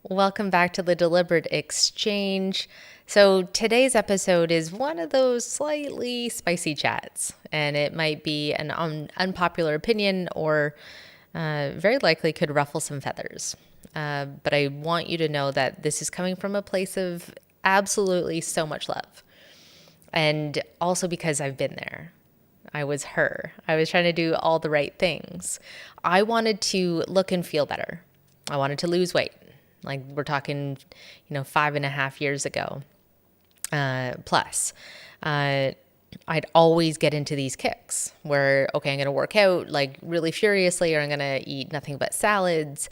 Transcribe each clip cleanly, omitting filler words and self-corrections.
Welcome back to the Deliberate Exchange. So, today's episode is one of those slightly spicy chats, and it might be an unpopular opinion or very likely could ruffle some feathers. But I want you to know that this is coming from a place of absolutely so much love. And also because I've been there. I was her. I was trying to do all the right things. I wanted to look and feel better. I wanted to lose weight. Like we're talking, 5.5 years ago, plus. I'd always get into these kicks where, okay, I'm going to work out like really furiously, or I'm going to eat nothing but salads.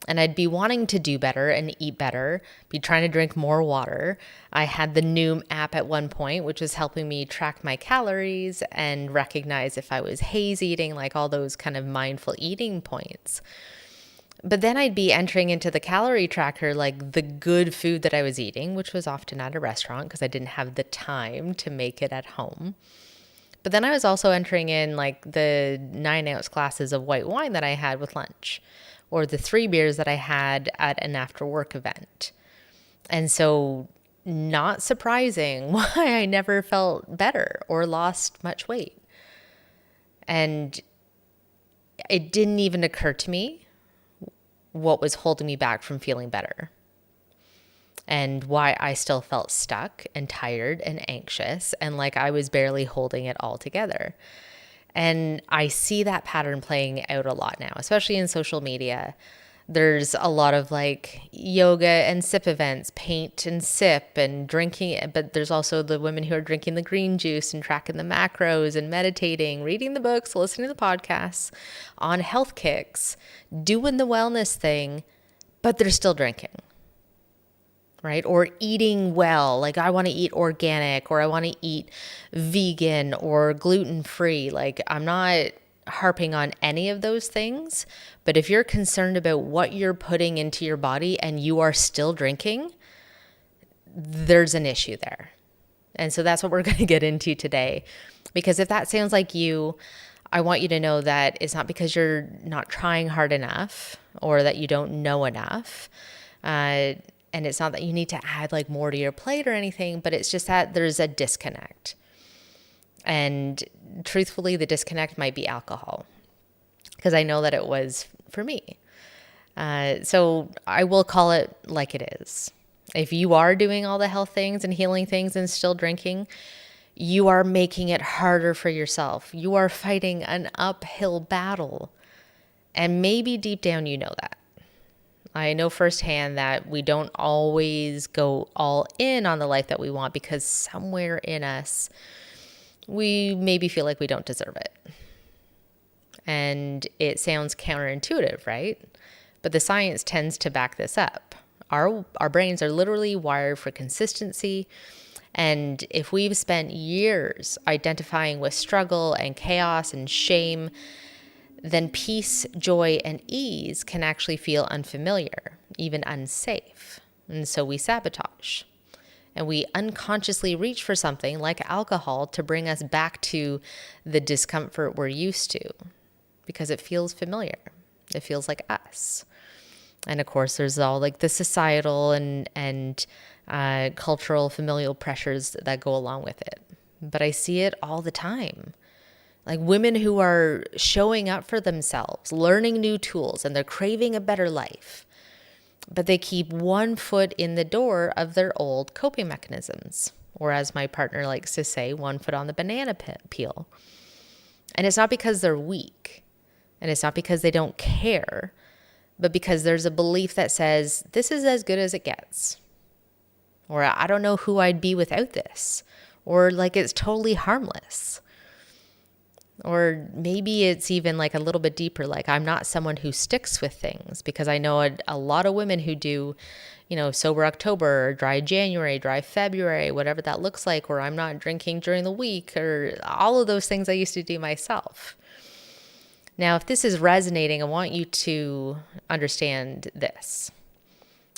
And I'd be wanting to do better and eat better, be trying to drink more water. I had the Noom app at one point, which was helping me track my calories and recognize if I was haze eating, like all those kind of mindful eating points. But then I'd be entering into the calorie tracker, like the good food that I was eating, which was often at a restaurant because I didn't have the time to make it at home. But then I was also entering in like the 9-ounce glasses of white wine that I had with lunch, or the 3 beers that I had at an after work event. And so, not surprising why I never felt better or lost much weight. And it didn't even occur to me what was holding me back from feeling better and why I still felt stuck and tired and anxious and like I was barely holding it all together. And I see that pattern playing out a lot now, especially in social media. There's a lot of like yoga and sip events, paint and sip and drinking. But there's also the women who are drinking the green juice and tracking the macros and meditating, reading the books, listening to the podcasts, on health kicks, doing the wellness thing, but they're still drinking. Right? Or eating well. Like I want to eat organic, or I want to eat vegan or gluten-free. Like I'm not harping on any of those things, but if you're concerned about what you're putting into your body and you are still drinking, there's an issue there. And so that's what we're going to get into today. Because if that sounds like you, I want you to know that it's not because you're not trying hard enough or that you don't know enough. And it's not that you need to add like more to your plate or anything, but it's just that there's a disconnect. And truthfully, the disconnect might be alcohol, because I know that it was for me. So I will call it like it is. If you are doing all the health things and healing things and still drinking, you are making it harder for yourself. You are fighting an uphill battle. And maybe deep down you know that. I know firsthand that we don't always go all in on the life that we want because somewhere in us, we maybe feel like we don't deserve it. And it sounds counterintuitive, right? But the science tends to back this up. Our brains are literally wired for consistency. And if we've spent years identifying with struggle and chaos and shame, then peace, joy, and ease can actually feel unfamiliar, even unsafe. And so we sabotage. And we unconsciously reach for something like alcohol to bring us back to the discomfort we're used to because it feels familiar. It feels like us. And of course, there's all like the societal and cultural familial pressures that go along with it. But I see it all the time. Like women who are showing up for themselves, learning new tools, and they're craving a better life. But they keep one foot in the door of their old coping mechanisms. Or as my partner likes to say, one foot on the banana peel. And it's not because they're weak. And it's not because they don't care. But because there's a belief that says, this is as good as it gets. Or I don't know who I'd be without this. Or like it's totally harmless. Or maybe it's even like a little bit deeper, like I'm not someone who sticks with things, because I know a lot of women who do, sober October, or dry January, dry February, whatever that looks like, or I'm not drinking during the week, or all of those things I used to do myself. Now, if this is resonating, I want you to understand this.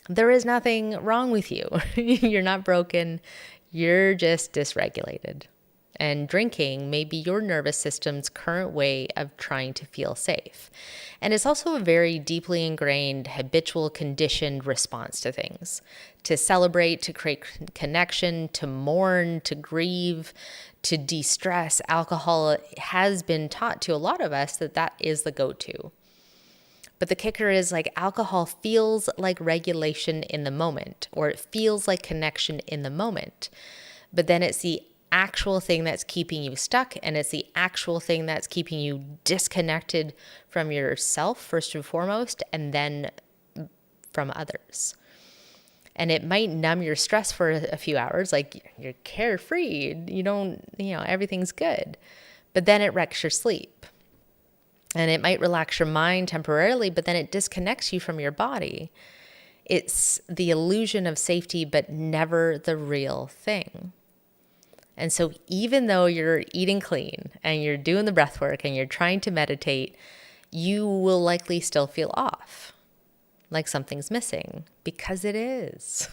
There is nothing wrong with you. You're not broken. You're just dysregulated. and drinking may be your nervous system's current way of trying to feel safe. And it's also a very deeply ingrained, habitual, conditioned response to things. To celebrate, to create connection, to mourn, to grieve, to de-stress. Alcohol has been taught to a lot of us that is the go-to. But the kicker is, like, alcohol feels like regulation in the moment, or it feels like connection in the moment. But then it's the actual thing that's keeping you stuck, and it's the actual thing that's keeping you disconnected from yourself, first and foremost, and then from others. And it might numb your stress for a few hours, like you're carefree, everything's good. But then it wrecks your sleep. And it might relax your mind temporarily, but then it disconnects you from your body. It's the illusion of safety, but never the real thing. And so even though you're eating clean and you're doing the breath work and you're trying to meditate, you will likely still feel off, like something's missing, because it is.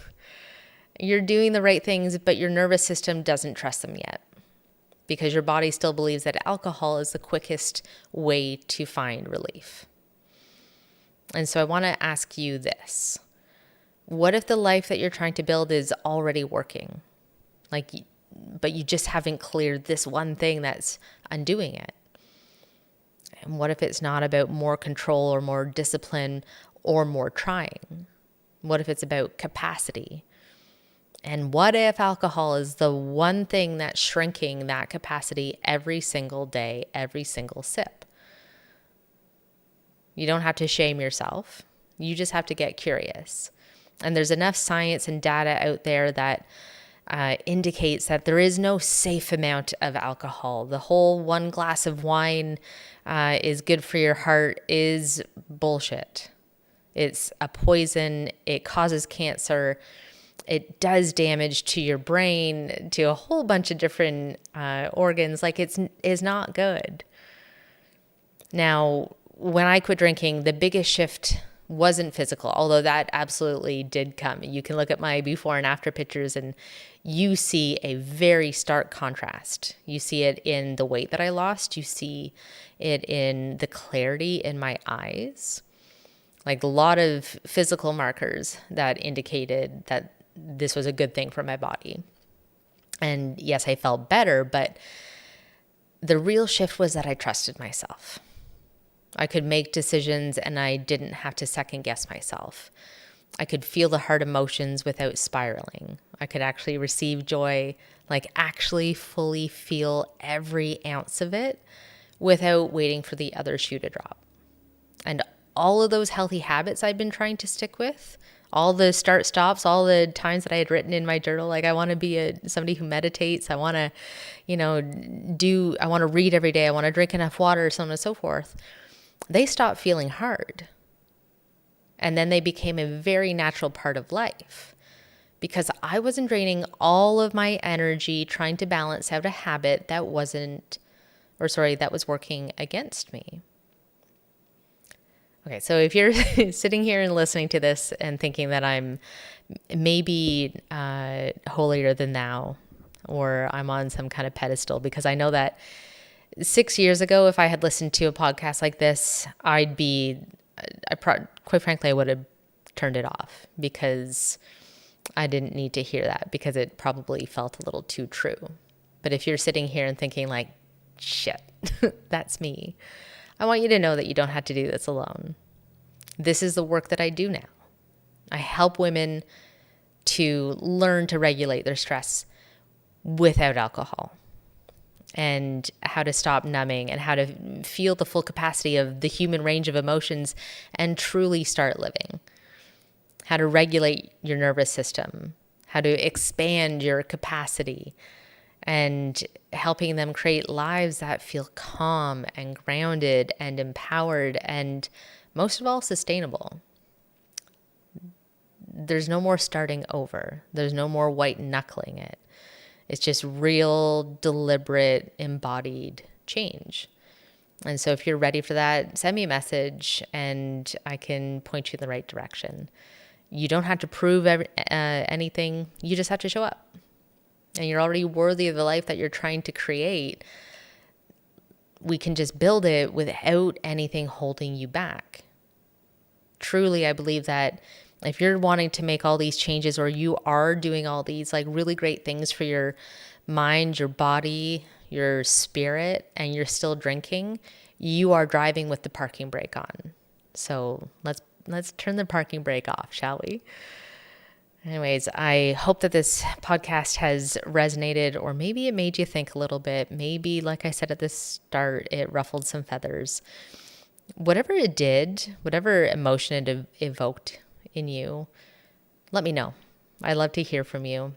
You're doing the right things, but your nervous system doesn't trust them yet, because your body still believes that alcohol is the quickest way to find relief. And so I want to ask you this. What if the life that you're trying to build is already working? But you just haven't cleared this one thing that's undoing it? And what if it's not about more control or more discipline or more trying? What if it's about capacity? And what if alcohol is the one thing that's shrinking that capacity every single day, every single sip? You don't have to shame yourself. You just have to get curious. And there's enough science and data out there that indicates that there is no safe amount of alcohol. The whole one glass of wine is good for your heart is bullshit. It's a poison. It causes cancer. It does damage to your brain, to a whole bunch of different organs. Like, it's not good. Now, when I quit drinking, the biggest shift wasn't physical, although that absolutely did come. You can look at my before and after pictures and you see a very stark contrast. You see it in the weight that I lost. You see it in the clarity in my eyes. Like, a lot of physical markers that indicated that this was a good thing for my body. And yes, I felt better, but the real shift was that I trusted myself. I could make decisions and I didn't have to second guess myself. I could feel the hard emotions without spiraling. I could actually receive joy, like actually fully feel every ounce of it without waiting for the other shoe to drop. And all of those healthy habits I've been trying to stick with, all the start stops, all the times that I had written in my journal, like, I want to be somebody who meditates. I want to, I want to read every day. I want to drink enough water, so on and so forth. They stopped feeling hard. And then they became a very natural part of life, because I wasn't draining all of my energy trying to balance out a habit that was working against me. Okay, so if you're sitting here and listening to this and thinking that I'm maybe holier than thou, or I'm on some kind of pedestal, because I know that 6 years ago, if I had listened to a podcast like this, quite frankly, I would have turned it off, because I didn't need to hear that, because it probably felt a little too true. But if you're sitting here and thinking like, shit, that's me, I want you to know that you don't have to do this alone. This is the work that I do now. I help women to learn to regulate their stress without alcohol, and how to stop numbing, and how to feel the full capacity of the human range of emotions and truly start living. How to regulate your nervous system, how to expand your capacity, and helping them create lives that feel calm and grounded and empowered, and most of all, sustainable. There's no more starting over. There's no more white knuckling it. It's just real, deliberate, embodied change. And so if you're ready for that, send me a message and I can point you in the right direction. You don't have to prove anything. You just have to show up. and you're already worthy of the life that you're trying to create, we can just build it without anything holding you back. Truly, I believe that if you're wanting to make all these changes, or you are doing all these like really great things for your mind, your body, your spirit, and you're still drinking, you are driving with the parking brake on. So let's turn the parking brake off, shall we? Anyways, I hope that this podcast has resonated, or maybe it made you think a little bit. Maybe, like I said at the start, it ruffled some feathers. Whatever it did, whatever emotion it evoked in you, let me know. I'd love to hear from you.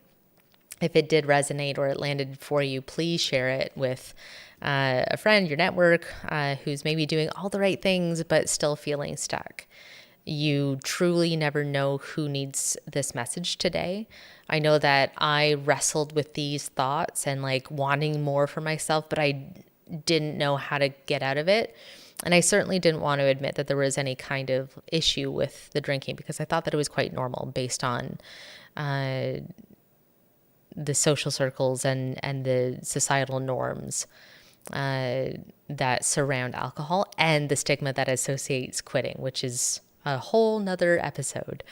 If it did resonate or it landed for you, please share it with a friend, your network, who's maybe doing all the right things but still feeling stuck. You truly never know who needs this message today. I know that I wrestled with these thoughts and like wanting more for myself, but I didn't know how to get out of it. And I certainly didn't want to admit that there was any kind of issue with the drinking, because I thought that it was quite normal based on the social circles and the societal norms that surround alcohol, and the stigma that associates quitting, which is a whole nother episode.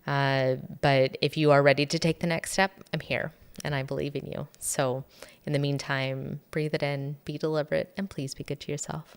But if you are ready to take the next step, I'm here and I believe in you. So in the meantime, breathe it in, be deliberate, and please be good to yourself.